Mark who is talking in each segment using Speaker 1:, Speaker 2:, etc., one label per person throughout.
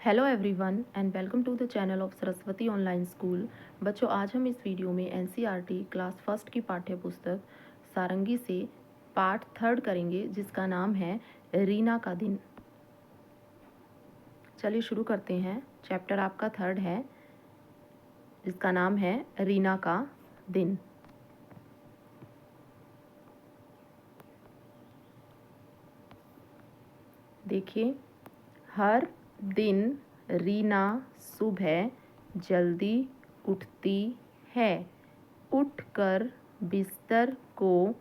Speaker 1: Hello everyone and welcome to the channel of Saraswati online school. बच्चों, आज हम इस वीडियो में एनसीईआरटी क्लास फर्स्ट की पाठ्य पुस्तक सारंगी से पार्ट थर्ड करेंगे, जिसका नाम है रीना का दिन। चलिए शुरू करते हैं। चैप्टर आपका थर्ड है, जिसका नाम है रीना का दिन। देखिए, हर दिन रीना सुबह जल्दी उठती है। उठकर बिस्तर को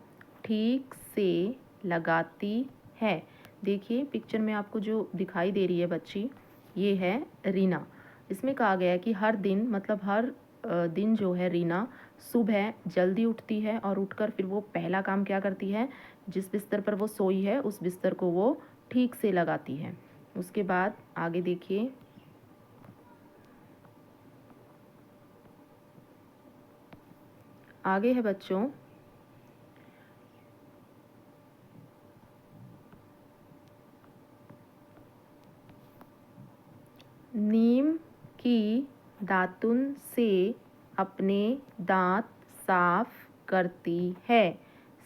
Speaker 1: ठीक से लगाती है। देखिए, पिक्चर में आपको जो दिखाई दे रही है बच्ची, ये है रीना। इसमें कहा गया है कि हर दिन मतलब हर दिन जो है रीना सुबह जल्दी उठती है और उठकर फिर वो पहला काम क्या करती है, जिस बिस्तर पर वो सोई है उस बिस्तर को वो ठीक से लगाती है। उसके बाद आगे देखिए, आगे है बच्चों, नीम की दातुन से अपने दांत साफ करती है।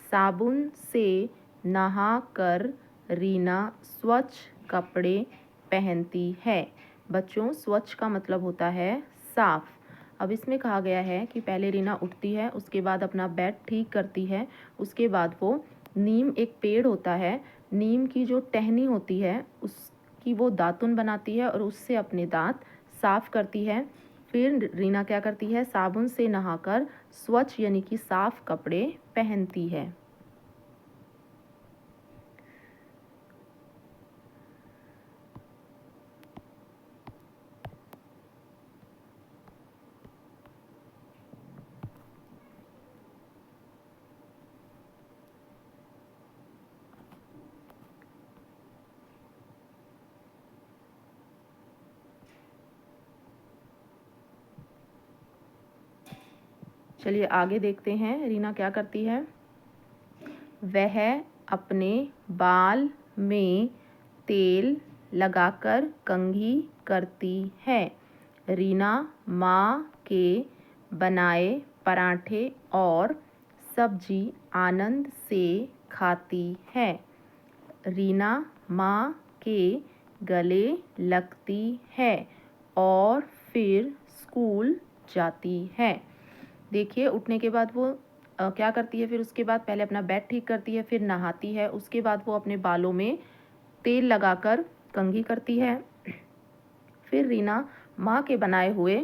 Speaker 1: साबुन से नहाकर रीना स्वच्छ कपड़े पहनती है। बच्चों, स्वच्छ का मतलब होता है साफ। अब इसमें कहा गया है कि पहले रीना उठती है, उसके बाद अपना बेड ठीक करती है, उसके बाद वो नीम, एक पेड़ होता है, नीम की जो टहनी होती है उसकी वो दातुन बनाती है और उससे अपने दांत साफ करती है। फिर रीना क्या करती है, साबुन से नहाकर स्वच्छ यानी कि साफ कपड़े पहनती है। चलिए आगे देखते हैं रीना क्या करती है। वह अपने बाल में तेल लगाकर कंघी करती है। रीना माँ के बनाए पराठे और सब्जी आनंद से खाती है। रीना माँ के गले लगती है और फिर स्कूल जाती है। देखिए, उठने के बाद वो क्या करती है, फिर उसके बाद पहले अपना बेड ठीक करती है, फिर नहाती है, उसके बाद वो अपने बालों में तेल लगाकर कंघी करती है। फिर रीना माँ के बनाए हुए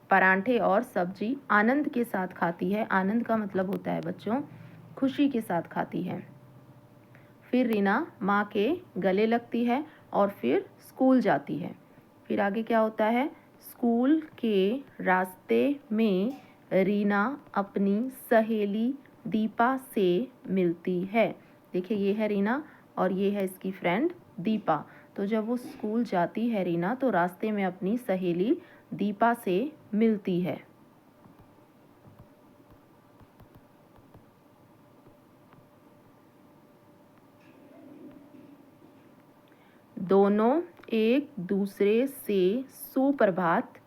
Speaker 1: पराठे और सब्जी आनंद के साथ खाती है। आनंद का मतलब होता है बच्चों खुशी के साथ खाती है। फिर रीना माँ के गले लगती है और फिर स्कूल जाती है। फिर आगे क्या होता है, स्कूल के रास्ते में रीना अपनी सहेली दीपा से मिलती है। देखिए, ये है रीना और ये है इसकी फ्रेंड दीपा। तो जब वो स्कूल जाती है रीना, तो रास्ते में अपनी सहेली दीपा से मिलती है। दोनों एक दूसरे से सुप्रभात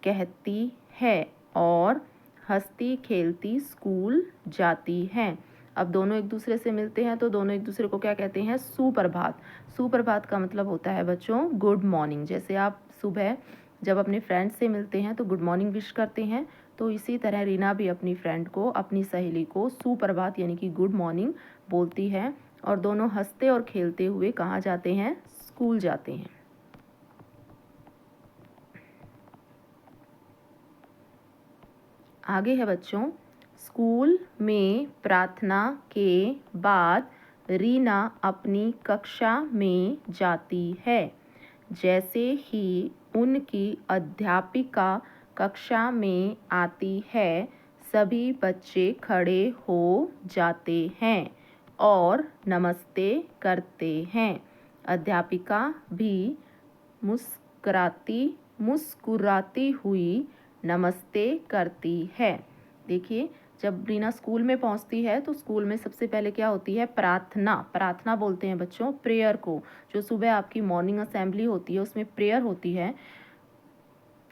Speaker 1: कहती है और हंसती खेलती स्कूल जाती हैं। अब दोनों एक दूसरे से मिलते हैं तो दोनों एक दूसरे को क्या कहते हैं, सुप्रभात। सुप्रभात का मतलब होता है बच्चों गुड मॉर्निंग। जैसे आप सुबह जब अपने फ्रेंड से मिलते हैं तो गुड मॉर्निंग विश करते हैं, तो इसी तरह रीना भी अपनी फ्रेंड को, अपनी सहेली को सुप्रभात यानी कि गुड मॉर्निंग बोलती है और दोनों हंसते और खेलते हुए कहाँ जाते हैं, स्कूल जाते हैं। आगे है बच्चों, स्कूल में प्रार्थना के बाद रीना अपनी कक्षा में जाती है। जैसे ही उनकी अध्यापिका कक्षा में आती है, सभी बच्चे खड़े हो जाते हैं और नमस्ते करते हैं। अध्यापिका भी मुस्कुराती हुई नमस्ते करती है। देखिए, जब रीना स्कूल में पहुंचती है तो स्कूल में सबसे पहले क्या होती है, प्रार्थना। प्रार्थना बोलते हैं बच्चों प्रेयर को। जो सुबह आपकी मॉर्निंग असेंबली होती है उसमें प्रेयर होती है।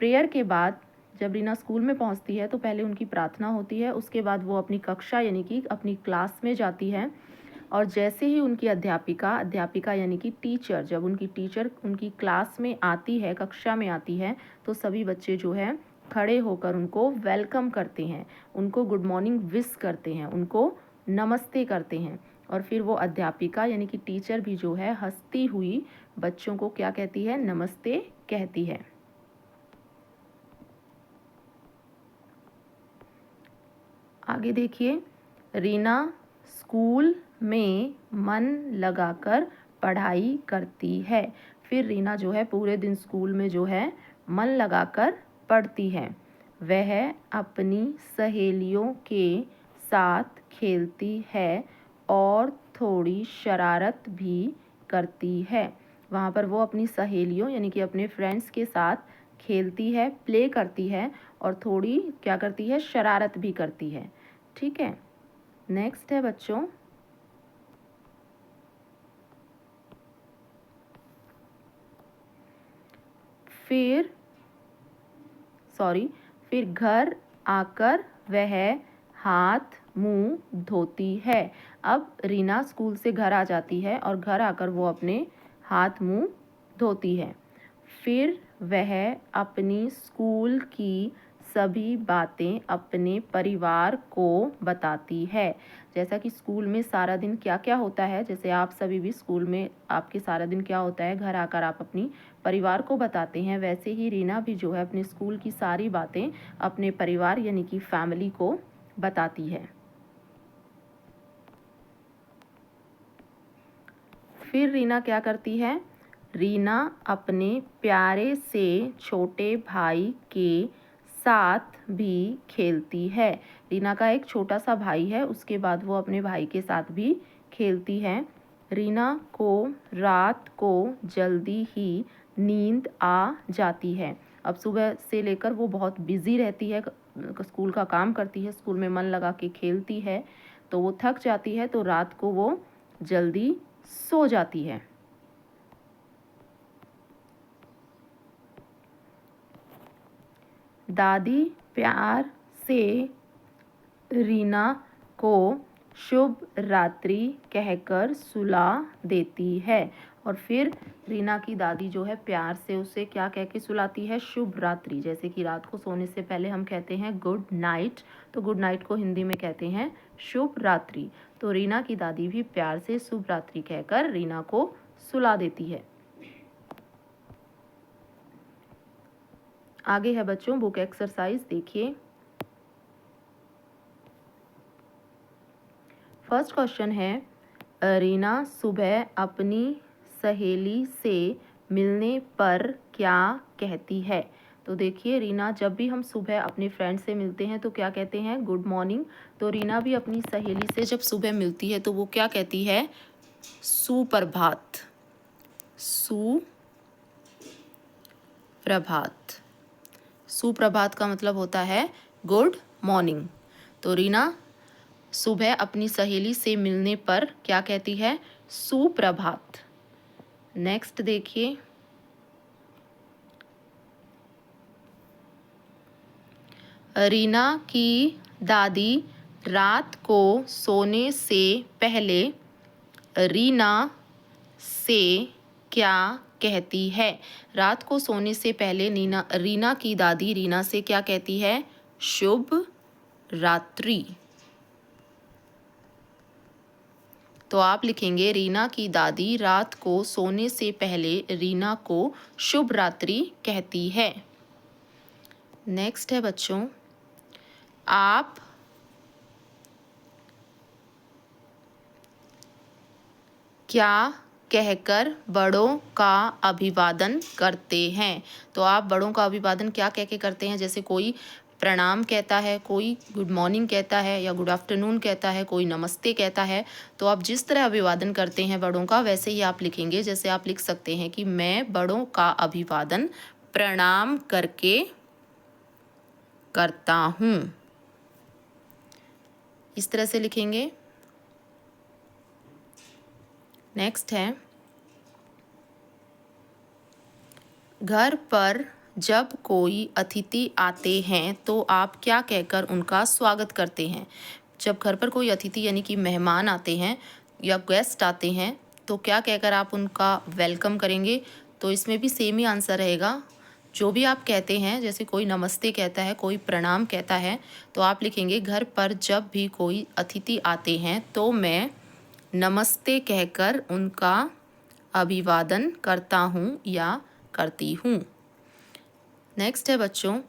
Speaker 1: प्रेयर के बाद जब रीना स्कूल में पहुंचती है तो पहले उनकी प्रार्थना होती है, उसके बाद वो अपनी कक्षा यानी कि अपनी क्लास में जाती है। और जैसे ही उनकी अध्यापिका यानी कि टीचर, जब उनकी टीचर उनकी क्लास में आती है, कक्षा में आती है, तो सभी बच्चे जो है खड़े होकर उनको वेलकम करते हैं, उनको गुड मॉर्निंग विश करते हैं, उनको नमस्ते करते हैं। और फिर वो अध्यापिका यानी कि टीचर भी जो है हंसती हुई बच्चों को क्या कहती है, नमस्ते कहती है। आगे देखिए, रीना स्कूल में मन लगाकर पढ़ाई करती है। फिर रीना जो है पूरे दिन स्कूल में जो है मन लगाकर पढ़ती है। वह अपनी सहेलियों के साथ खेलती है और थोड़ी शरारत भी करती है। वहाँ पर वो अपनी सहेलियों यानी कि अपने फ्रेंड्स के साथ खेलती है, प्ले करती है और थोड़ी क्या करती है, शरारत भी करती है। ठीक है, नेक्स्ट है बच्चों, फिर घर आकर वह हाथ मुंह धोती है। अब रीना स्कूल से घर आ जाती है और घर आकर वो अपने हाथ मुंह धोती है। फिर वह अपनी स्कूल की सभी बातें अपने परिवार को बताती है। जैसा कि स्कूल में सारा दिन क्या क्या होता है, जैसे आप सभी भी स्कूल में आपके सारा दिन क्या होता है, घर आकर आप अपनी परिवार को बताते हैं, वैसे ही रीना भी जो है अपने स्कूल की सारी बातें अपने परिवार यानी कि फैमिली को बताती है। फिर रीना क्या करती है, रीना अपने प्यारे से छोटे भाई के साथ भी खेलती है। रीना का एक छोटा सा भाई है, उसके बाद वो अपने भाई के साथ भी खेलती है। रीना को रात को जल्दी ही नींद आ जाती है। अब सुबह से लेकर वो बहुत बिजी रहती है, स्कूल का काम करती है, स्कूल में मन लगा के खेलती है, तो वो थक जाती है, तो रात को वो जल्दी सो जाती है। दादी प्यार से रीना को शुभ रात्रि कहकर सुला देती है। और फिर रीना की दादी जो है प्यार से उसे क्या कह के सुलाती है, शुभ रात्रि। जैसे कि रात को सोने से पहले हम कहते हैं गुड नाइट, तो गुड नाइट को हिंदी में कहते हैं शुभ रात्रि। तो रीना की दादी भी प्यार से शुभ रात्रि कहकर रीना को सुला देती है। आगे है बच्चों बुक एक्सरसाइज, देखिए। फर्स्ट क्वेश्चन है, रीना सुबह अपनी सहेली से मिलने पर क्या कहती है। तो देखिए, रीना जब भी हम सुबह अपने फ्रेंड से मिलते हैं तो क्या कहते हैं, गुड मॉर्निंग। तो रीना भी अपनी सहेली से जब सुबह मिलती है तो वो क्या कहती है, सुप्रभात। सुप्रभात, सुप्रभात का मतलब होता है गुड मॉर्निंग। तो रीना सुबह अपनी सहेली से मिलने पर क्या कहती है, सुप्रभात। नेक्स्ट देखिए, रीना की दादी रात को सोने से पहले रीना से क्या कहती है। रात को सोने से पहले रीना की दादी रीना से क्या कहती है, शुभ रात्रि। तो आप लिखेंगे रीना की दादी रात को सोने से पहले रीना को शुभ रात्रि कहती है। नेक्स्ट है बच्चों, आप क्या कहकर बड़ों का अभिवादन करते हैं। तो आप बड़ों का अभिवादन क्या कह के करते हैं, जैसे कोई प्रणाम कहता है, कोई गुड मॉर्निंग कहता है या गुड आफ्टरनून कहता है, कोई नमस्ते कहता है। तो आप जिस तरह अभिवादन करते हैं बड़ों का वैसे ही आप लिखेंगे। जैसे आप लिख सकते हैं कि मैं बड़ों का अभिवादन प्रणाम करके करता हूँ। इस तरह से लिखेंगे। नेक्स्ट है, घर पर जब कोई अतिथि आते हैं तो आप क्या कहकर उनका स्वागत करते हैं। जब घर पर कोई अतिथि यानी कि मेहमान आते हैं या गेस्ट आते हैं तो क्या कहकर आप उनका वेलकम करेंगे। तो इसमें भी सेम ही आंसर रहेगा। जो भी आप कहते हैं, जैसे कोई नमस्ते कहता है, कोई प्रणाम कहता है, तो आप लिखेंगे घर पर जब भी कोई अतिथि आते हैं तो मैं नमस्ते कहकर उनका अभिवादन करता हूँ या करती हूँ। नेक्स्ट है बच्चों,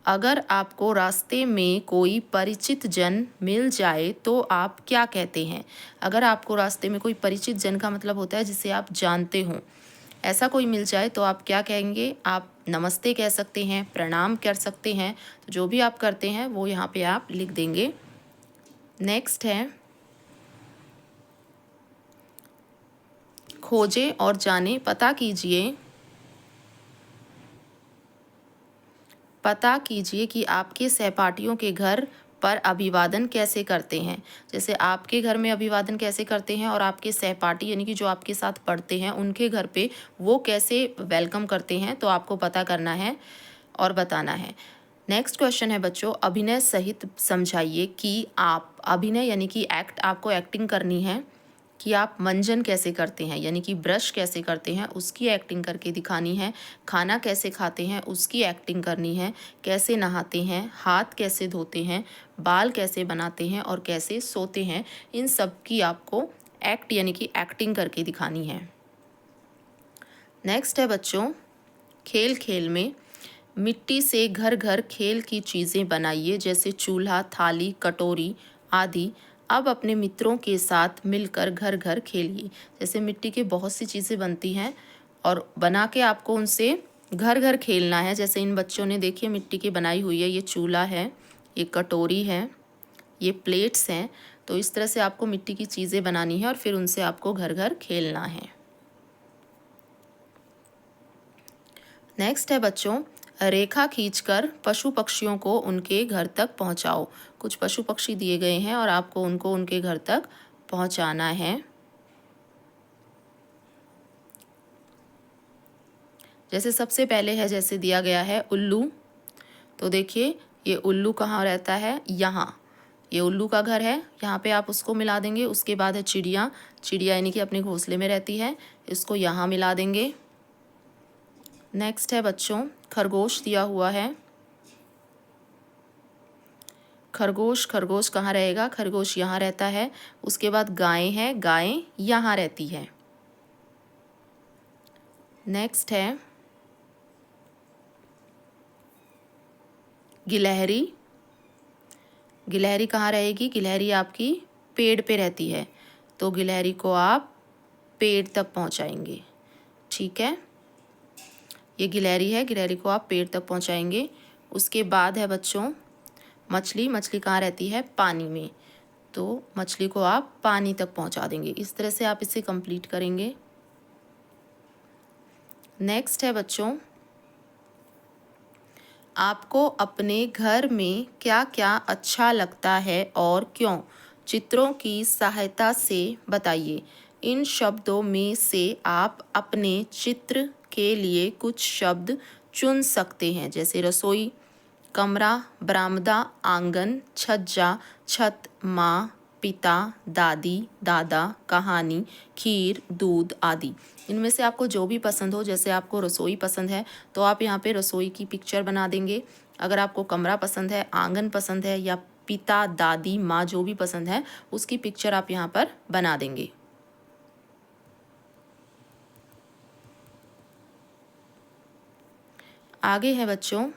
Speaker 1: अगर आपको रास्ते में कोई परिचित जन मिल जाए तो आप क्या कहते हैं। अगर आपको रास्ते में कोई परिचित जन का मतलब होता है जिसे आप जानते हो, ऐसा कोई मिल जाए तो आप क्या कहेंगे। आप नमस्ते कह सकते हैं, प्रणाम कर सकते हैं। तो जो भी आप करते हैं वो यहाँ पे आप लिख देंगे। नेक्स्ट है, खोजे और जाने, पता कीजिए कि आपके सहपाठियों के घर पर अभिवादन कैसे करते हैं। जैसे आपके घर में अभिवादन कैसे करते हैं और आपके सहपाठी यानी कि जो आपके साथ पढ़ते हैं उनके घर पे वो कैसे वेलकम करते हैं, तो आपको पता करना है और बताना है। नेक्स्ट क्वेश्चन है बच्चों, अभिनय सहित समझाइए कि आप अभिनय यानी कि एक्ट, आपको एक्टिंग करनी है कि आप मंजन कैसे करते हैं यानी कि ब्रश कैसे करते हैं उसकी एक्टिंग करके दिखानी है। खाना कैसे खाते हैं उसकी एक्टिंग करनी है। कैसे नहाते हैं, हाथ कैसे धोते हैं, बाल कैसे बनाते हैं और कैसे सोते हैं, इन सब की आपको एक्ट यानी कि एक्टिंग करके दिखानी है। नेक्स्ट है बच्चों, खेल खेल में मिट्टी से घर घर खेल की चीज़ें बनाइए, जैसे चूल्हा, थाली, कटोरी आदि। अब अपने मित्रों के साथ मिलकर घर घर खेलिए। जैसे मिट्टी की बहुत सी चीज़ें बनती हैं और बना के आपको उनसे घर घर खेलना है। जैसे इन बच्चों ने देखिए मिट्टी की बनाई हुई है, ये चूल्हा है, ये कटोरी है, ये प्लेट्स हैं। तो इस तरह से आपको मिट्टी की चीज़ें बनानी है और फिर उनसे आपको घर घर खेलना है। नेक्स्ट है बच्चों, रेखा खींचकर पशु पक्षियों को उनके घर तक पहुंचाओ। कुछ पशु पक्षी दिए गए हैं और आपको उनको उनके घर तक पहुंचाना है। जैसे सबसे पहले है, जैसे दिया गया है उल्लू। तो देखिए ये उल्लू कहाँ रहता है, यहाँ, ये उल्लू का घर है, यहाँ पे आप उसको मिला देंगे। उसके बाद है चिड़िया, चिड़िया यानी कि अपने घोंसले में रहती है, इसको यहाँ मिला देंगे। नेक्स्ट है बच्चों, खरगोश दिया हुआ है। खरगोश, खरगोश कहाँ रहेगा, खरगोश यहाँ रहता है। उसके बाद गाय है, गाय यहाँ रहती है। नेक्स्ट है गिलहरी, गिलहरी कहाँ रहेगी, गिलहरी आपकी पेड़ पे रहती है, तो गिलहरी को आप पेड़ तक पहुँचाएंगे। ठीक है, ये गिलहरी है, गिलहरी को आप पेड़ तक पहुँचाएंगे। उसके बाद है बच्चों मछली, मछली कहाँ रहती है, पानी में, तो मछली को आप पानी तक पहुँचा देंगे। इस तरह से आप इसे कंप्लीट करेंगे। नेक्स्ट है बच्चों, आपको अपने घर में क्या क्या अच्छा लगता है और क्यों, चित्रों की सहायता से बताइए। इन शब्दों में से आप अपने चित्र के लिए कुछ शब्द चुन सकते हैं, जैसे रसोई, कमरा, बरामदा, आंगन, छज्जा, छत, माँ, पिता, दादी, दादा, कहानी, खीर, दूध आदि। इनमें से आपको जो भी पसंद हो, जैसे आपको रसोई पसंद है तो आप यहाँ पे रसोई की पिक्चर बना देंगे। अगर आपको कमरा पसंद है, आंगन पसंद है या पिता, दादी, माँ जो भी पसंद है उसकी पिक्चर आप यहाँ पर बना देंगे। आगे है बच्चों,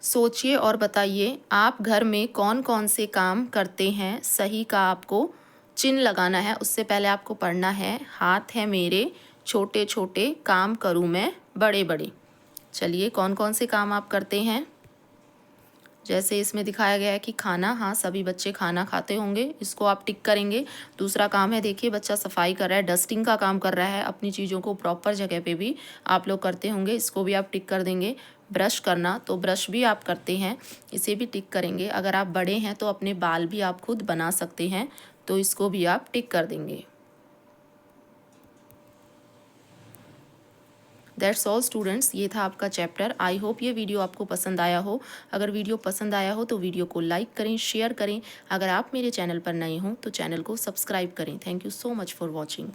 Speaker 1: सोचिए और बताइए आप घर में कौन कौन से काम करते हैं। सही का आपको चिन्ह लगाना है। उससे पहले आपको पढ़ना है, हाथ है मेरे छोटे छोटे, काम करूँ मैं बड़े बड़े। चलिए कौन कौन से काम आप करते हैं। जैसे इसमें दिखाया गया है कि खाना, हाँ सभी बच्चे खाना खाते होंगे, इसको आप टिक करेंगे। दूसरा काम है, देखिए बच्चा सफाई कर रहा है, डस्टिंग का काम कर रहा है, अपनी चीज़ों को प्रॉपर जगह पे भी आप लोग करते होंगे, इसको भी आप टिक कर देंगे। ब्रश करना, तो ब्रश भी आप करते हैं, इसे भी टिक करेंगे। अगर आप बड़े हैं तो अपने बाल भी आप खुद बना सकते हैं, तो इसको भी आप टिक कर देंगे। दैट्स ऑल स्टूडेंट्स, ये था आपका चैप्टर। आई होप ये वीडियो आपको पसंद आया हो। अगर वीडियो पसंद आया हो तो वीडियो को लाइक करें, शेयर करें। अगर आप मेरे चैनल पर नए हों तो चैनल को सब्सक्राइब करें। Thank you so much for watching.